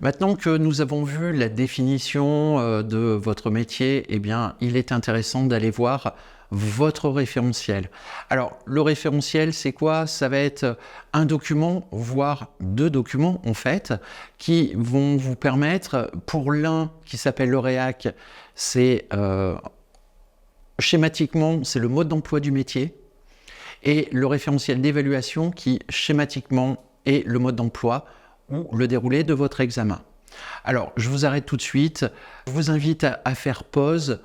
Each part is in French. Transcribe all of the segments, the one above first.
Maintenant que nous avons vu la définition de votre métier, eh bien, il est intéressant d'aller voir votre référentiel. Alors, le référentiel, c'est quoi? Ça va être un document, voire deux documents, en fait, qui vont vous permettre, pour l'un qui s'appelle le REAC, c'est schématiquement, c'est le mode d'emploi du métier, et le référentiel d'évaluation qui, schématiquement, est le mode d'emploi ou le déroulé de votre examen. Alors, je vous arrête tout de suite. Je vous invite à faire pause.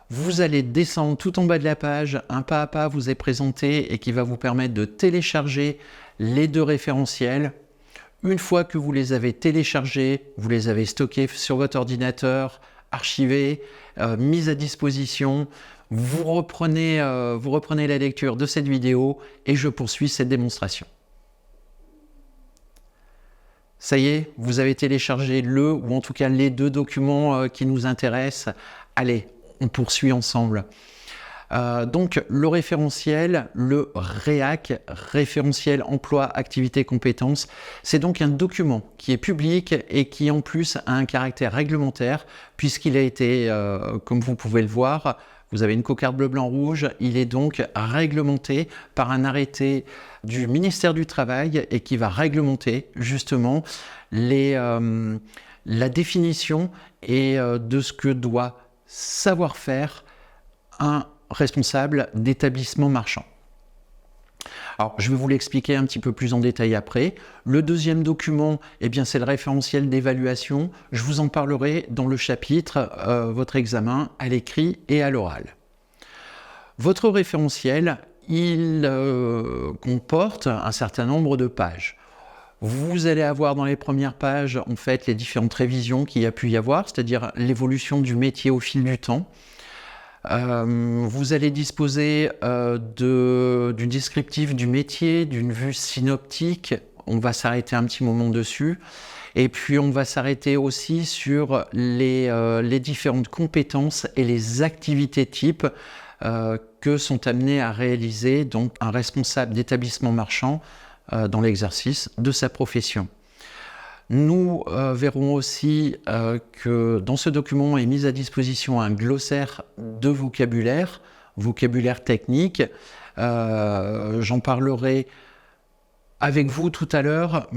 Vous allez descendre tout en bas de la page. Un pas à pas vous est présenté et qui va vous permettre de télécharger les deux référentiels. Une fois que vous les avez téléchargés, vous les avez stockés sur votre ordinateur, archivés, mis à disposition, vous reprenez la lecture de cette vidéo et je poursuis cette démonstration. Ça y est, vous avez téléchargé le, ou en tout cas les deux documents qui nous intéressent. Allez, on poursuit ensemble. Donc, le référentiel, le REAC, référentiel emploi, activité, compétences, c'est donc un document qui est public et qui en plus a un caractère réglementaire puisqu'il a été, comme vous pouvez le voir, vous avez une cocarde bleu, blanc, rouge, il est donc réglementé par un arrêté du ministère du Travail et qui va réglementer justement la définition et de ce que doit savoir faire un responsable d'établissement marchand. Alors, je vais vous l'expliquer un petit peu plus en détail après. Le deuxième document, eh bien, c'est le référentiel d'évaluation. Je vous en parlerai dans le chapitre votre examen à l'écrit et à l'oral. Votre référentiel, il comporte un certain nombre de pages. Vous allez avoir dans les premières pages, en fait, les différentes révisions qu'il y a pu y avoir, c'est-à-dire l'évolution du métier au fil du temps. Vous allez disposer du descriptif du métier, d'une vue synoptique. On va s'arrêter un petit moment dessus. Et puis, on va s'arrêter aussi sur les différentes compétences et les activités types que sont amenés à réaliser donc un responsable d'établissement marchand dans l'exercice de sa profession. Nous verrons aussi que dans ce document est mis à disposition un glossaire de vocabulaire technique. J'en parlerai avec vous tout à l'heure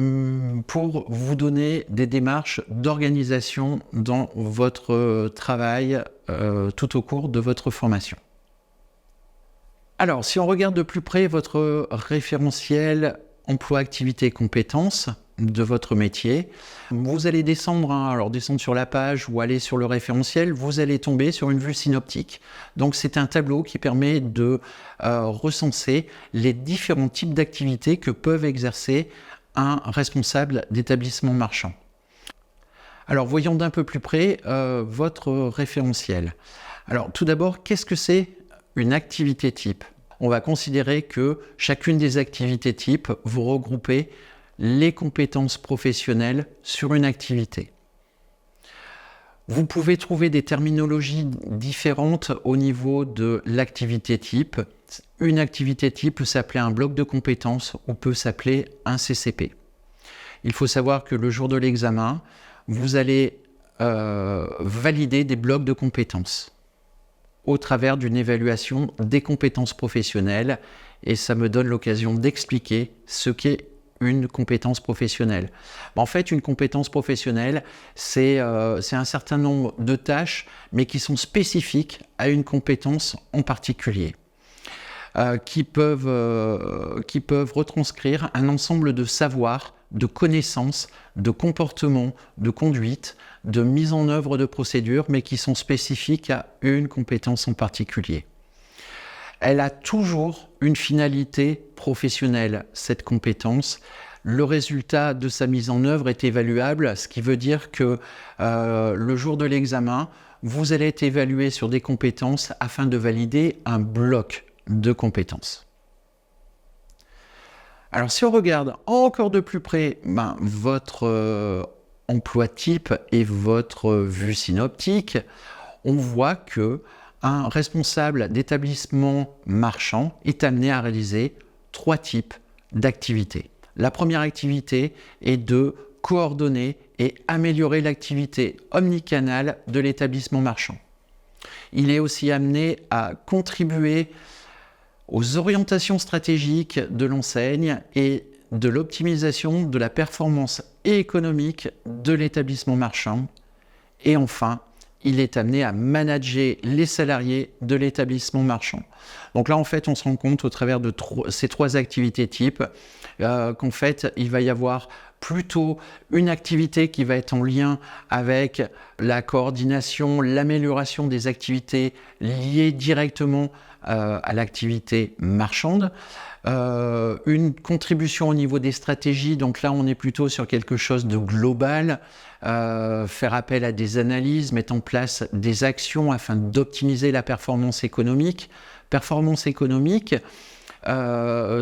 pour vous donner des démarches d'organisation dans votre travail tout au cours de votre formation. Alors, si on regarde de plus près votre référentiel emploi, activité, compétences de votre métier, vous allez descendre, alors descendre sur la page ou aller sur le référentiel, vous allez tomber sur une vue synoptique. Donc c'est un tableau qui permet de recenser les différents types d'activités que peuvent exercer un responsable d'établissement marchand. Alors voyons d'un peu plus près votre référentiel. Alors tout d'abord, qu'est-ce que c'est une activité type? On va considérer que chacune des activités types vous regrouper les compétences professionnelles sur une activité. Vous pouvez trouver des terminologies différentes au niveau de l'activité type. Une activité type peut s'appeler un bloc de compétences ou peut s'appeler un CCP. Il faut savoir que le jour de l'examen, vous allez valider des blocs de compétences au travers d'une évaluation des compétences professionnelles et ça me donne l'occasion d'expliquer ce qu'est une compétence professionnelle. En fait, une compétence professionnelle, c'est un certain nombre de tâches, mais qui sont spécifiques à une compétence en particulier, qui peuvent retranscrire un ensemble de savoirs, de connaissances, de comportements, de conduite, de mise en œuvre de procédures, mais qui sont spécifiques à une compétence en particulier. Elle a toujours une finalité professionnelle, cette compétence. Le résultat de sa mise en œuvre est évaluable, ce qui veut dire que le jour de l'examen, vous allez être évalué sur des compétences afin de valider un bloc de compétences. Alors si on regarde encore de plus près votre emploi type et votre vue synoptique, on voit que un responsable d'établissement marchand est amené à réaliser 3 types d'activités. La première activité est de coordonner et améliorer l'activité omnicanale de l'établissement marchand. Il est aussi amené à contribuer aux orientations stratégiques de l'enseigne et de l'optimisation de la performance économique de l'établissement marchand. Et enfin, il est amené à manager les salariés de l'établissement marchand. Donc là, en fait, on se rend compte au travers de ces 3 activités types qu'en fait, il va y avoir plutôt une activité qui va être en lien avec la coordination, l'amélioration des activités liées directement à l'activité marchande. Une contribution au niveau des stratégies, donc là on est plutôt sur quelque chose de global, faire appel à des analyses, mettre en place des actions afin d'optimiser la performance économique. Performance économique,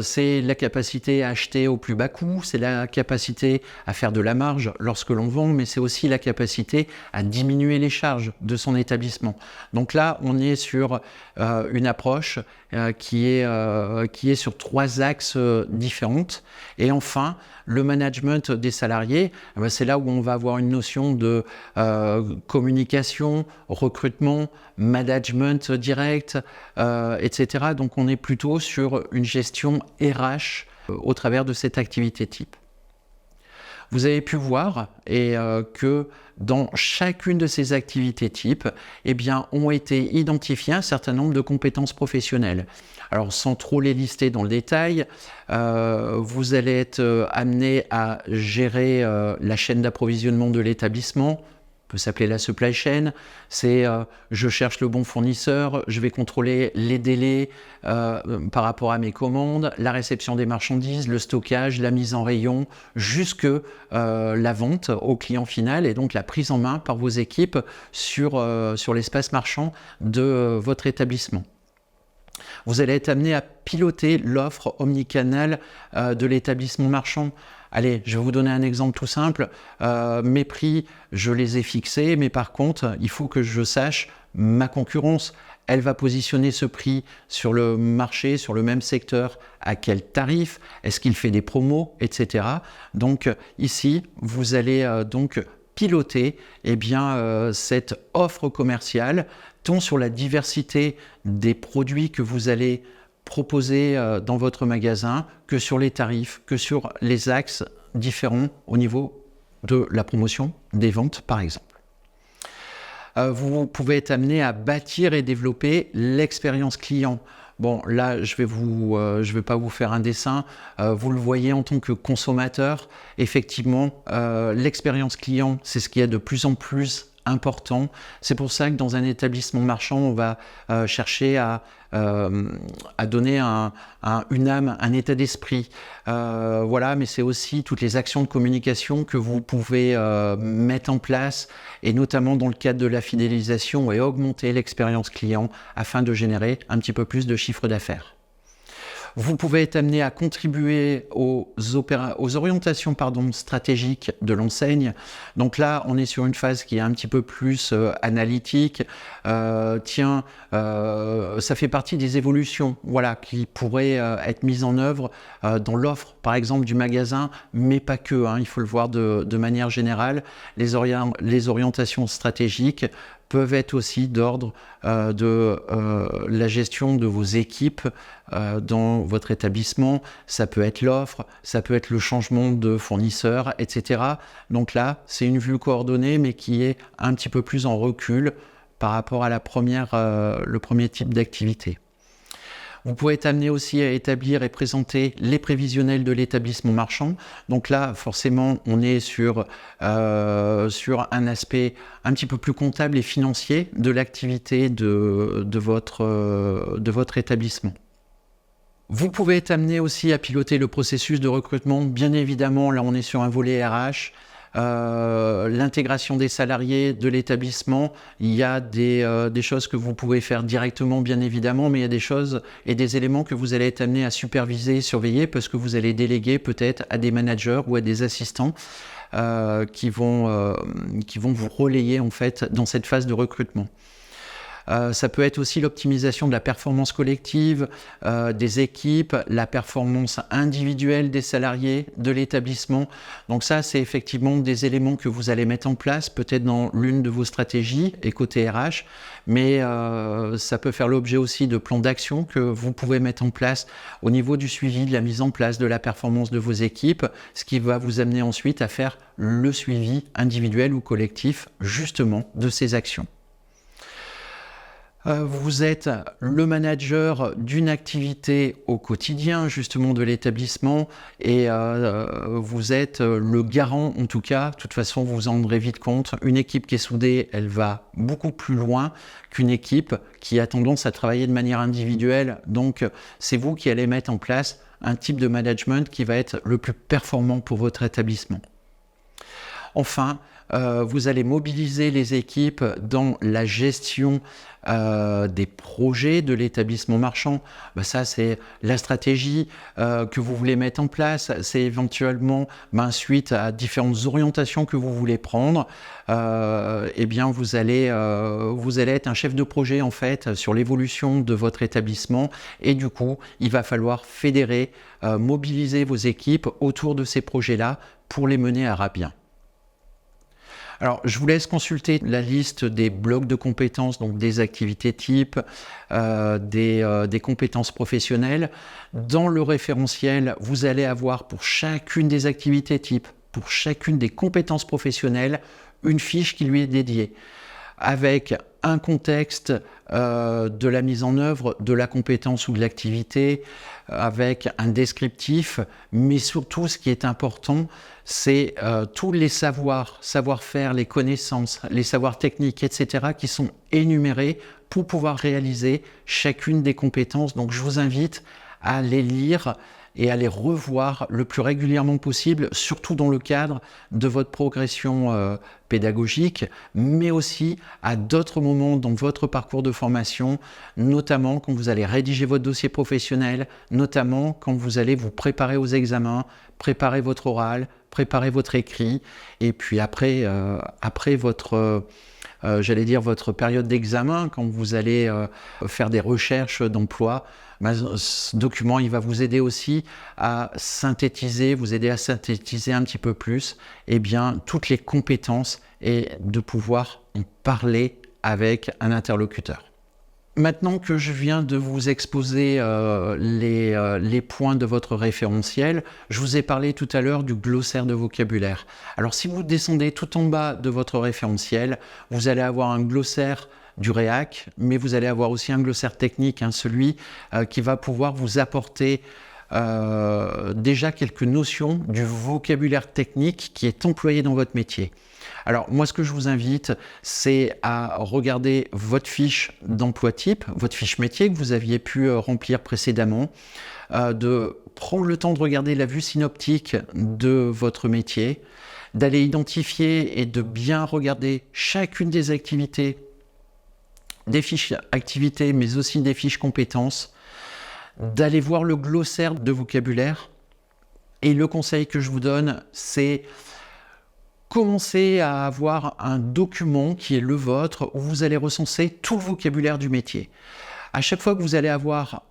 c'est la capacité à acheter au plus bas coût, c'est la capacité à faire de la marge lorsque l'on vend, mais c'est aussi la capacité à diminuer les charges de son établissement. Donc là, on est sur une approche qui est sur 3 axes différents. Et enfin, le management des salariés, c'est là où on va avoir une notion de communication, recrutement, management direct, etc. Donc on est plutôt sur une gestion RH au travers de cette activité type. Vous avez pu voir que dans chacune de ces activités types, eh bien, ont été identifiées un certain nombre de compétences professionnelles. Alors, sans trop les lister dans le détail, vous allez être amené à gérer la chaîne d'approvisionnement de l'établissement, peut s'appeler la supply chain, c'est je cherche le bon fournisseur, je vais contrôler les délais par rapport à mes commandes, la réception des marchandises, le stockage, la mise en rayon, jusque la vente au client final et donc la prise en main par vos équipes sur l'espace marchand de votre établissement. Vous allez être amené à piloter l'offre omnicanale de l'établissement marchand. Allez, je vais vous donner un exemple tout simple. Mes prix, je les ai fixés, mais par contre, il faut que je sache ma concurrence. Elle va positionner ce prix sur le marché, sur le même secteur, à quel tarif, est-ce qu'il fait des promos, etc. Donc ici, vous allez donc piloter cette offre commerciale, tant sur la diversité des produits que vous allez proposer dans votre magasin, que sur les tarifs, que sur les axes différents au niveau de la promotion, des ventes par exemple. Vous pouvez être amené à bâtir et développer l'expérience client. Bon, là, je vais pas vous faire un dessin. Vous le voyez en tant que consommateur. Effectivement, l'expérience client, c'est ce qui est de plus en plus important. C'est pour ça que dans un établissement marchand, on va chercher à donner une âme, un état d'esprit. Voilà, mais c'est aussi toutes les actions de communication que vous pouvez mettre en place, et notamment dans le cadre de la fidélisation, et augmenter l'expérience client afin de générer un petit peu plus de chiffre d'affaires. Vous pouvez être amené à contribuer aux orientations stratégiques de l'enseigne. Donc là, on est sur une phase qui est un petit peu plus analytique. Ça fait partie des évolutions qui pourraient être mises en œuvre dans l'offre, par exemple, du magasin, mais pas que. Il faut le voir de manière générale. Les orientations stratégiques peuvent être aussi d'ordre de la gestion de vos équipes dans votre établissement. Ça peut être l'offre, ça peut être le changement de fournisseur, etc. Donc là, c'est une vue coordonnée, mais qui est un petit peu plus en recul par rapport à le premier type d'activité. Vous pouvez être amené aussi à établir et présenter les prévisionnels de l'établissement marchand. Donc là, forcément, on est sur un aspect un petit peu plus comptable et financier de l'activité de votre établissement. Vous pouvez être amené aussi à piloter le processus de recrutement. Bien évidemment, là, on est sur un volet RH. L'intégration des salariés de l'établissement, il y a des choses que vous pouvez faire directement bien évidemment, mais il y a des choses et des éléments que vous allez être amené à superviser, surveiller, parce que vous allez déléguer peut-être à des managers ou à des assistants qui vont vous relayer en fait dans cette phase de recrutement. Ça peut être aussi l'optimisation de la performance collective des équipes, la performance individuelle des salariés de l'établissement. Donc ça, c'est effectivement des éléments que vous allez mettre en place, peut-être dans l'une de vos stratégies et côté RH, mais ça peut faire l'objet aussi de plans d'action que vous pouvez mettre en place au niveau du suivi, de la mise en place de la performance de vos équipes, ce qui va vous amener ensuite à faire le suivi individuel ou collectif justement de ces actions. Vous êtes le manager d'une activité au quotidien justement de l'établissement et vous êtes le garant en tout cas. De toute façon, vous vous en rendrez vite compte. Une équipe qui est soudée, elle va beaucoup plus loin qu'une équipe qui a tendance à travailler de manière individuelle. Donc, c'est vous qui allez mettre en place un type de management qui va être le plus performant pour votre établissement. Enfin, vous allez mobiliser les équipes dans la gestion des projets de l'établissement marchand. Ça, c'est la stratégie que vous voulez mettre en place. C'est éventuellement, suite à différentes orientations que vous voulez prendre, eh bien, vous allez être un chef de projet en fait sur l'évolution de votre établissement. Et du coup, il va falloir fédérer, mobiliser vos équipes autour de ces projets-là pour les mener à bien. Alors, je vous laisse consulter la liste des blocs de compétences, donc des activités types, des compétences professionnelles. Dans le référentiel, vous allez avoir pour chacune des activités types, pour chacune des compétences professionnelles, une fiche qui lui est dédiée, avec un contexte de la mise en œuvre de la compétence ou de l'activité, avec un descriptif, mais surtout ce qui est important, c'est tous les savoir-faire, les connaissances, les savoirs techniques, etc. qui sont énumérés pour pouvoir réaliser chacune des compétences. Donc je vous invite à les lire et à les revoir le plus régulièrement possible, surtout dans le cadre de votre progression pédagogique, mais aussi à d'autres moments dans votre parcours de formation, notamment quand vous allez rédiger votre dossier professionnel, notamment quand vous allez vous préparer aux examens, préparer votre oral, préparer votre écrit, et puis après votre votre période d'examen, quand vous allez faire des recherches d'emploi, ce document, il va vous aider aussi à synthétiser, un petit peu plus, toutes les compétences et de pouvoir en parler avec un interlocuteur. Maintenant que je viens de vous exposer les points de votre référentiel, je vous ai parlé tout à l'heure du glossaire de vocabulaire. Alors si vous descendez tout en bas de votre référentiel, vous allez avoir un glossaire du REAC, mais vous allez avoir aussi un glossaire technique, celui qui va pouvoir vous apporter déjà quelques notions du vocabulaire technique qui est employé dans votre métier. Alors moi, ce que je vous invite, c'est à regarder votre fiche d'emploi type, votre fiche métier que vous aviez pu remplir précédemment, de prendre le temps de regarder la vue synoptique de votre métier, d'aller identifier et de bien regarder chacune des activités, des fiches activités, mais aussi des fiches compétences, d'aller voir le glossaire de vocabulaire. Et le conseil que je vous donne, c'est commencer à avoir un document qui est le vôtre, où vous allez recenser tout le vocabulaire du métier. À chaque fois que vous allez avoir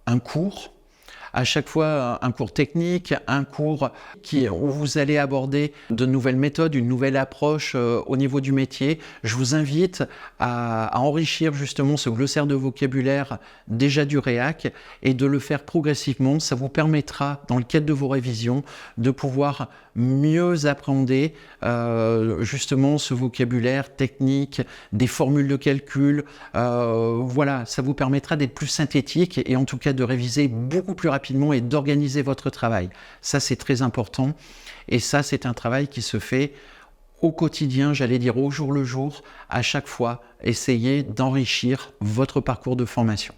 un cours, à chaque fois un cours technique, un cours où vous allez aborder de nouvelles méthodes, une nouvelle approche au niveau du métier, je vous invite à enrichir justement ce glossaire de vocabulaire déjà du REAC et de le faire progressivement. Ça vous permettra, dans le cadre de vos révisions, de pouvoir mieux appréhender justement ce vocabulaire technique, des formules de calcul. Voilà, ça vous permettra d'être plus synthétique et en tout cas de réviser beaucoup plus rapidement et d'organiser votre travail. Ça, c'est très important. Et ça, c'est un travail qui se fait au quotidien, j'allais dire au jour le jour, à chaque fois. Essayez d'enrichir votre parcours de formation.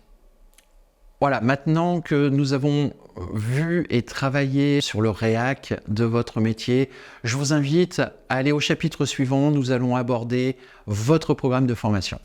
Voilà, maintenant que nous avons vu et travaillé sur le REAC de votre métier, je vous invite à aller au chapitre suivant. Nous allons aborder votre programme de formation.